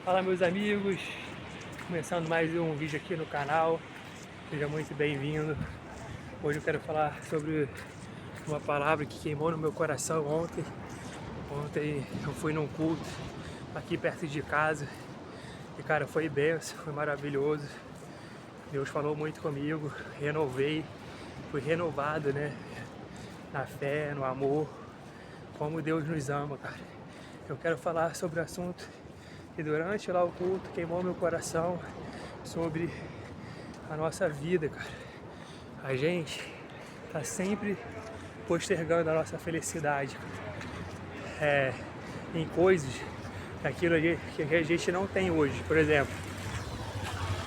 Fala, meus amigos, começando mais um vídeo aqui no canal, seja muito bem-vindo. Hoje eu quero falar sobre uma palavra que queimou no meu coração ontem. Ontem eu fui num culto aqui perto de casa e, cara, foi benção, foi maravilhoso. Deus falou muito comigo, renovei, fui renovado, né, na fé, no amor, como Deus nos ama, cara. Eu quero falar sobre o assunto que durante lá o culto queimou meu coração, sobre a nossa vida, cara. A gente tá sempre postergando a nossa felicidade em coisas, aquilo que a gente não tem hoje. Por exemplo,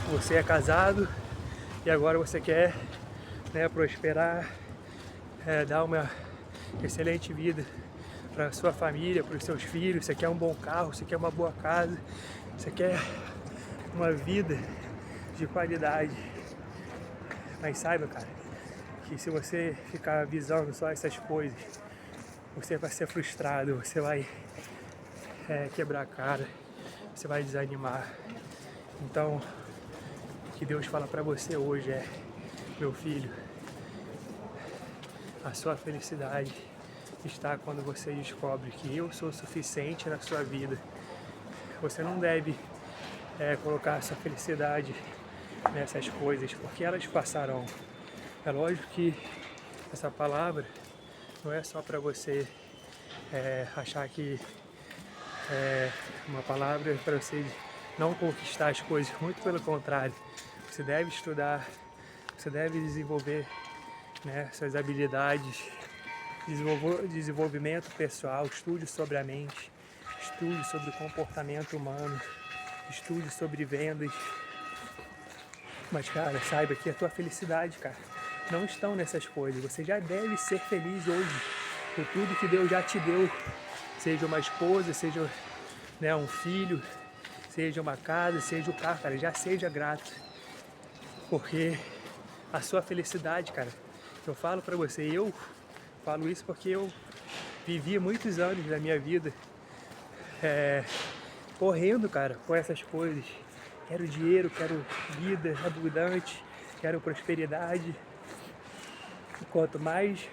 você é casado e agora você quer, né, prosperar, dar uma excelente vida para sua família, para os seus filhos. Você quer um bom carro, você quer uma boa casa, você quer uma vida de qualidade. Mas saiba, cara, que se você ficar visando só essas coisas, você vai ser frustrado, você vai quebrar a cara, você vai desanimar. Então, o que Deus fala para você hoje é: meu filho, a sua felicidade está quando você descobre que eu sou suficiente na sua vida. Você não deve colocar a sua felicidade nessas coisas, porque elas passarão. É lógico que essa palavra não é só para você achar que é uma palavra para você não conquistar as coisas. Muito pelo contrário, você deve estudar, você deve desenvolver, né, suas habilidades, desenvolvimento pessoal, estude sobre a mente, estude sobre o comportamento humano, estude sobre vendas. Mas, cara, saiba que a tua felicidade, cara, não estão nessas coisas. Você já deve ser feliz hoje por tudo que Deus já te deu. Seja uma esposa, seja, né, um filho, seja uma casa, seja o carro, cara, já seja grato. Porque a sua felicidade, cara, eu falo pra você, eu falo isso porque eu vivi muitos anos da minha vida correndo, cara, com essas coisas. Quero dinheiro, quero vida abundante, quero prosperidade. E quanto mais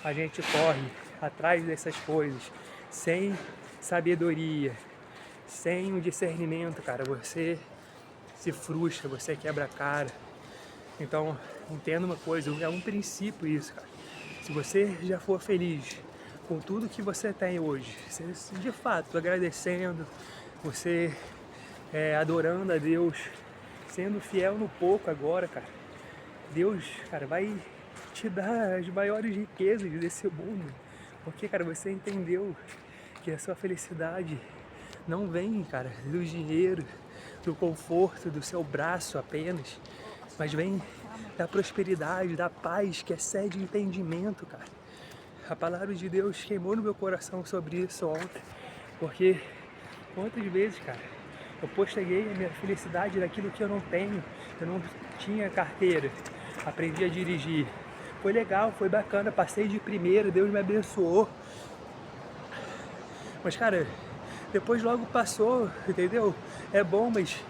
a gente corre atrás dessas coisas, sem sabedoria, sem um discernimento, cara, você se frustra, você quebra a cara. Então, entenda uma coisa, é um princípio isso, cara. Se você já for feliz com tudo que você tem hoje, você, de fato, agradecendo, você adorando a Deus, sendo fiel no pouco agora, cara, Deus, cara, vai te dar as maiores riquezas desse mundo. Porque, cara, você entendeu que a sua felicidade não vem, cara, do dinheiro, do conforto, do seu braço apenas, mas vem da prosperidade, da paz que excede entendimento, cara. A palavra de Deus queimou no meu coração sobre isso ontem, porque quantas vezes, cara, eu posterguei a minha felicidade daquilo que eu não tenho. Eu não tinha carteira, aprendi a dirigir. Foi legal, foi bacana, passei de primeira, Deus me abençoou. Mas, cara, depois logo passou, entendeu? É bom, mas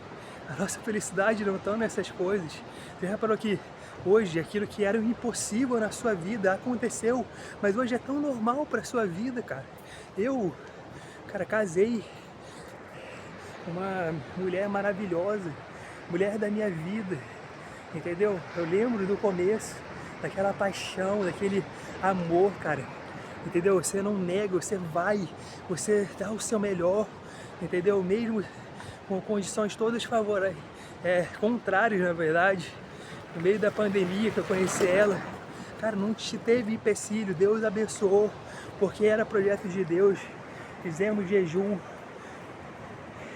a nossa felicidade não está nessas coisas. Você reparou que hoje aquilo que era impossível na sua vida aconteceu, mas hoje é tão normal para sua vida, cara. Eu, cara, casei com uma mulher maravilhosa, mulher da minha vida, entendeu? Eu lembro do começo, daquela paixão, daquele amor, cara, entendeu? Você não nega, você vai, você dá o seu melhor, entendeu? Mesmo com condições todas favoráveis, contrárias, na verdade. No meio da pandemia que eu conheci ela, cara, não teve empecilho, Deus abençoou, porque era projeto de Deus. Fizemos jejum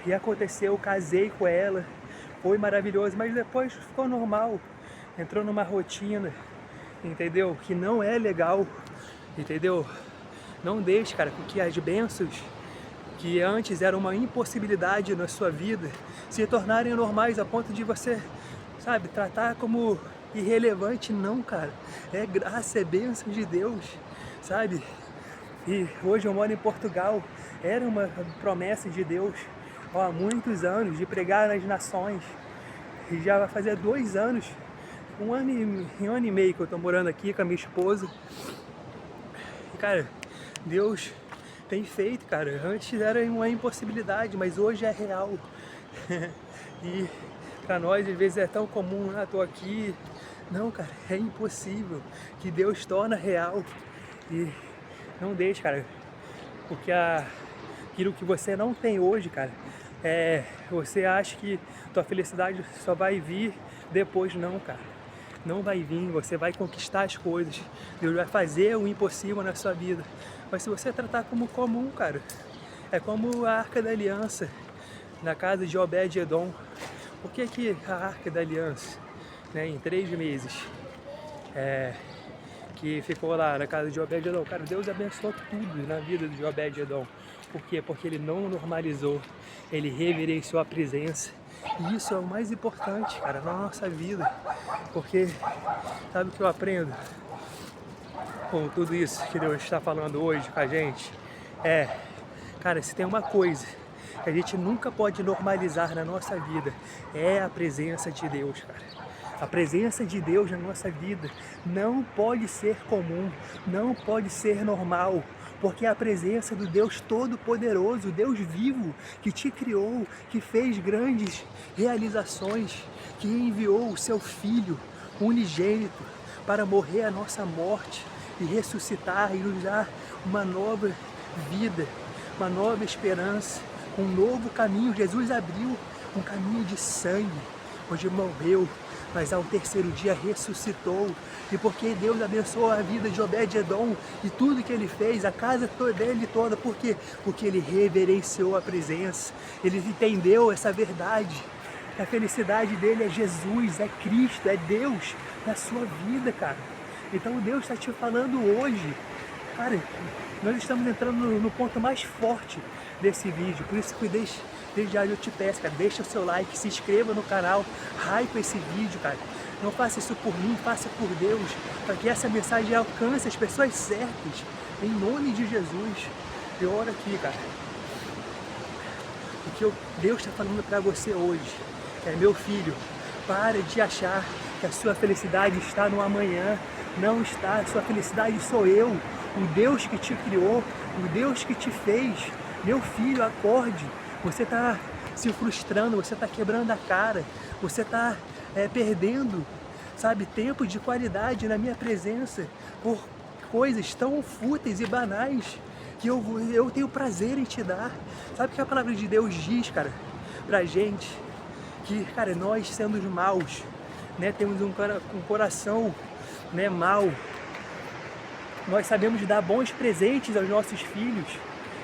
e aconteceu, casei com ela, foi maravilhoso, mas depois ficou normal, entrou numa rotina, entendeu? Que não é legal, entendeu? Não deixe, cara, com que as bênçãos que antes eram uma impossibilidade na sua vida se tornarem normais a ponto de você, sabe, tratar como irrelevante. Não, cara, é graça, é bênção de Deus, sabe? E hoje eu moro em Portugal, era uma promessa de Deus há muitos anos de pregar nas nações. E já vai fazer 2 anos, um ano e meio que eu tô morando aqui com a minha esposa. E, cara, Deus tem feito, cara. Antes era uma impossibilidade, mas hoje é real. E pra nós, às vezes, é tão comum, tô aqui. Não, cara, é impossível. Que Deus torna real. E não deixe, cara, porque aquilo que você não tem hoje, cara, você acha que tua felicidade só vai vir depois. Não, cara, não vai vir. Você vai conquistar as coisas, Deus vai fazer o impossível na sua vida. Mas se você tratar como comum, cara, é como a Arca da Aliança na casa de Obed-Edom. Por que a Arca da Aliança, né, em 3 meses que ficou lá na casa de Obed-Edom, cara, Deus abençoou tudo na vida de Obed-Edom. Por quê? Porque ele não normalizou, ele reverenciou a presença. E isso é o mais importante, cara, na nossa vida. Porque sabe o que eu aprendo com tudo isso que Deus está falando hoje com a gente? Cara, se tem uma coisa que a gente nunca pode normalizar na nossa vida, é a presença de Deus, cara. A presença de Deus na nossa vida não pode ser comum, não pode ser normal, porque é a presença do Deus Todo-Poderoso, Deus vivo, que te criou, que fez grandes realizações, que enviou o seu Filho unigênito para morrer a nossa morte e ressuscitar e nos dar uma nova vida, uma nova esperança, um novo caminho. Jesus abriu um caminho de sangue, onde morreu, mas ao 3º dia ressuscitou. E porque Deus abençoou a vida de Obed-Edom e tudo que ele fez, a casa dele toda, por quê? Porque ele reverenciou a presença, ele entendeu essa verdade. A felicidade dele é Jesus, é Cristo, é Deus na sua vida, cara. Então Deus está te falando hoje, cara, nós estamos entrando no ponto mais forte desse vídeo, por isso que desde já eu te peço, cara, deixa o seu like, se inscreva no canal, hype esse vídeo, cara. Não faça isso por mim, faça por Deus, para que essa mensagem alcance as pessoas certas, em nome de Jesus. Eu oro aqui, cara, o que Deus está falando para você hoje meu filho, para de achar que a sua felicidade está no amanhã. Não está, a sua felicidade sou eu, o Deus que te criou, o Deus que te fez. Meu filho, acorde. Você está se frustrando, você está quebrando a cara, você está perdendo, sabe, tempo de qualidade na minha presença por coisas tão fúteis e banais que eu tenho prazer em te dar. Sabe o que a palavra de Deus diz, cara, pra gente? Que, cara, nós sendo os maus, né, temos um coração, né, mau. Nós sabemos dar bons presentes aos nossos filhos.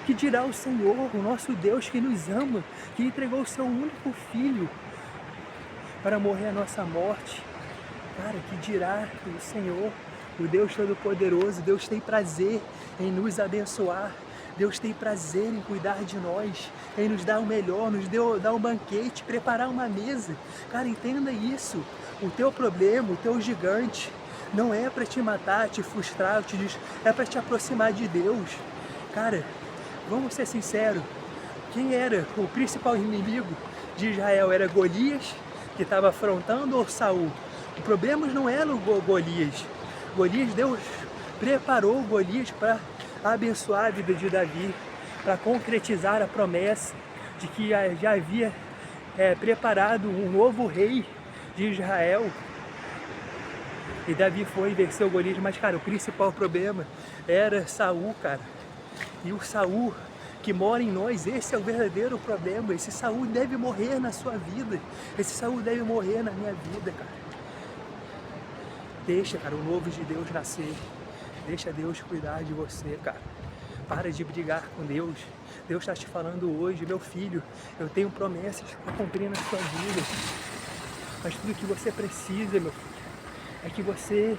Que dirá o Senhor, o nosso Deus que nos ama, que entregou o seu único filho para morrer a nossa morte. Cara, que dirá o Senhor, o Deus Todo-Poderoso? Deus tem prazer em nos abençoar. Deus tem prazer em cuidar de nós, em nos dar o melhor, dar um banquete, preparar uma mesa. Cara, entenda isso. O teu problema, o teu gigante, não é para te matar, te frustrar, é para te aproximar de Deus. Cara, vamos ser sinceros. Quem era o principal inimigo de Israel? Era Golias, que estava afrontando, ou Saul? O problema não era o Golias. Deus preparou Golias para abençoar a vida de Davi, para concretizar a promessa de que já havia preparado um novo rei de Israel. E Davi foi e venceu Golias, mas, cara, o principal problema era Saul, cara. E o Saul que mora em nós, esse é o verdadeiro problema. Esse Saul deve morrer na sua vida, esse Saul deve morrer na minha vida, cara. Deixa, cara, o novo de Deus nascer. Deixa Deus cuidar de você, cara. Para de brigar com Deus. Deus está te falando hoje, meu filho, eu tenho promessas para cumprir na sua vida. Mas tudo que você precisa, meu filho, é que você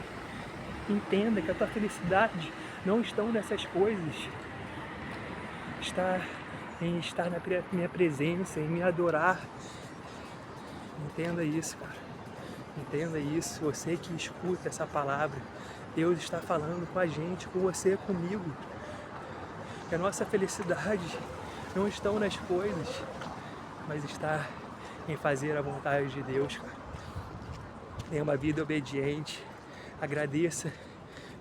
entenda que a tua felicidade não está nessas coisas. Está em estar na minha presença, em me adorar. Entenda isso, cara. Entenda isso. Você que escuta essa palavra, Deus está falando com a gente, com você, comigo. Que a nossa felicidade não está nas coisas. mas está em fazer a vontade de Deus, cara. Tenha uma vida obediente, agradeça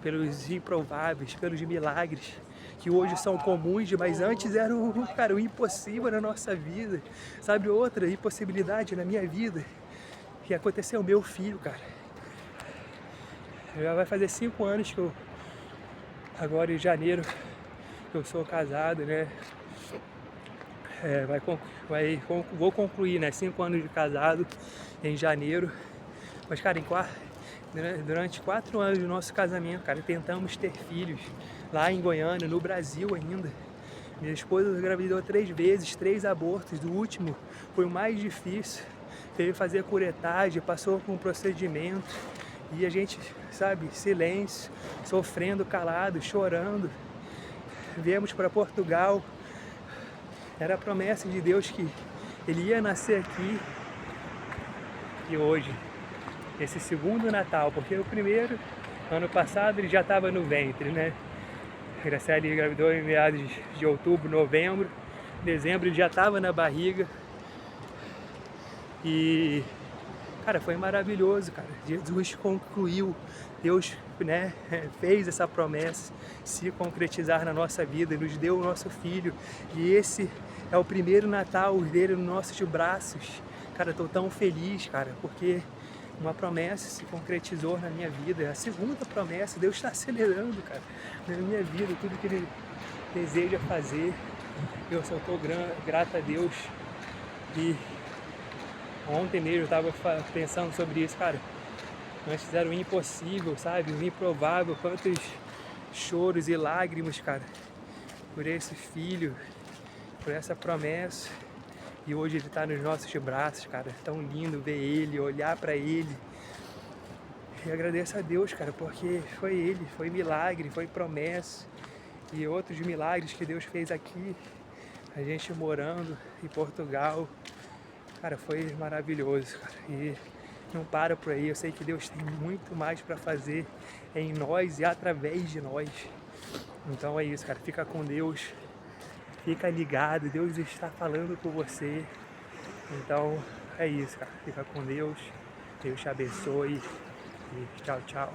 pelos improváveis, pelos milagres que hoje são comuns, mas antes eram, cara, o impossível na nossa vida. Sabe outra impossibilidade na minha vida? Que aconteceu ao meu filho, cara. Já vai fazer 5 anos que eu, agora em janeiro, eu sou casado, né? Vou concluir, né? 5 anos de casado em janeiro. Mas, cara, durante 4 anos do nosso casamento, cara, tentamos ter filhos lá em Goiânia, no Brasil ainda. Minha esposa engravidou 3 vezes, 3 abortos. Do último foi o mais difícil. Teve que fazer curetagem, passou por um procedimento. E a gente, sabe, silêncio, sofrendo, calado, chorando. Viemos para Portugal. Era a promessa de Deus que ele ia nascer aqui. E hoje, esse segundo Natal, porque o primeiro, ano passado, ele já estava no ventre, né? A Graciela engravidou em meados de outubro, novembro. Dezembro ele já estava na barriga. E, cara, foi maravilhoso, cara. Jesus concluiu, Deus, né, fez essa promessa se concretizar na nossa vida, nos deu o nosso filho. E esse é o primeiro Natal dele nos nossos braços. Cara, eu tô tão feliz, cara, porque uma promessa se concretizou na minha vida. A segunda promessa, Deus está acelerando, cara, na minha vida, tudo que Ele deseja fazer. Eu só estou grato a Deus. E ontem mesmo eu estava pensando sobre isso, cara. Nós fizeram o impossível, sabe? O improvável. Quantos choros e lágrimas, cara, por esse filho, por essa promessa. E hoje ele está nos nossos braços, cara. Tão lindo ver ele, olhar para ele. E agradeço a Deus, cara, porque foi ele, foi milagre, foi promessa. E outros milagres que Deus fez aqui. A gente morando em Portugal. Cara, foi maravilhoso, cara. E não para por aí. Eu sei que Deus tem muito mais para fazer em nós e através de nós. Então é isso, cara. Fica com Deus. Fica ligado, Deus está falando com você. Então é isso, cara. Fica com Deus. Deus te abençoe. E tchau, tchau.